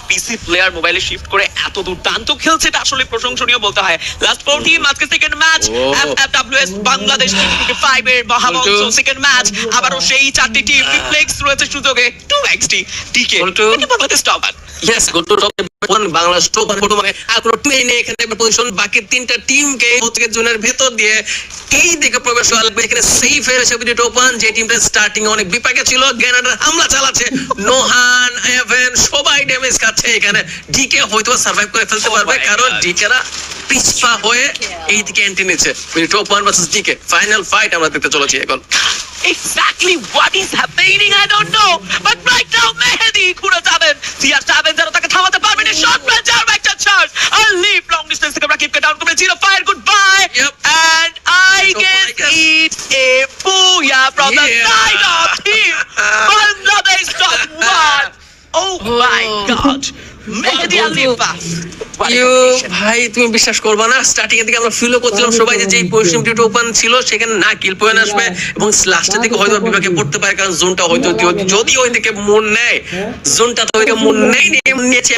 পিসি player মোবাইলে shift করে এত দুর্দান্ত খেলছে, এটা আসলে প্রশংসনীয় বলতে হয়। লাস্ট 4 টিম আজকে second match, FFWS Bangladesh team 5 এর মহামঞ্চ সেকেন্ড ম্যাচ, আবারও সেই চারটি টিম রিফ্লেক্স রয়েছে সুযোগে 2xd টিকে বাংলাদেশ টপার। ইয়েস, গোটো টপ বাংলাদেশ টপার গোটো মানে আর টু এনে এখানে পজিশন বাকি তিনটা টিমকে প্রত্যেক জনের ভেতর দিয়ে এই দিকে প্রবেশ করা লাগবে। এখানে সেফ এর সেভিটি ওপেন, যে টিমটা স্টার্টিং অনেক বিপাকে ছিল, গ্রেনাডার হামলা চালাচ্ছে, নোহান এভেন সবাই ড্যামেজ খাচ্ছে। এখানে ডিকে হয়তো সার্ভাইভ করে ফেলতে পারবে, কারণ ডিকেরা পিছপা হয়ে এই দিকে এন্ট্রি নিচ্ছে। Top 1 versus DK final fight আমরা দেখতে চলেছি এখন। Exactly what is happening, I don't know, but right now Mehdi ঘুরে যাবেন, CR7 যেন তাকে থামাতে পারবেন। শর্ট রেঞ্জ আর একটা চার্জ, আর লিভ লং ডিসটেন্স থেকে রাকিবকে ডাউন করে zero fire, good bye, and I guess it's a booyah from the side of team Bangladesh top 1. Oh my god, Mehdi Alifa. ভাই তুমি বিশ্বাস করবা না, স্টার্টিং এর দিকে আমরা ফিলও করছিলাম সবাই যে এই পজিশনটি ওপেন ছিল সেখানে না কিল পয়েন্ট আসবে এবং লাস্টের দিকে হয়তো বিভাগে পড়তে পারে, কারণ জোনটা হয়তো যদি ওই দিকে মন নেয়, জোনটা তো ওইদিকে মন নেই নিয়েছে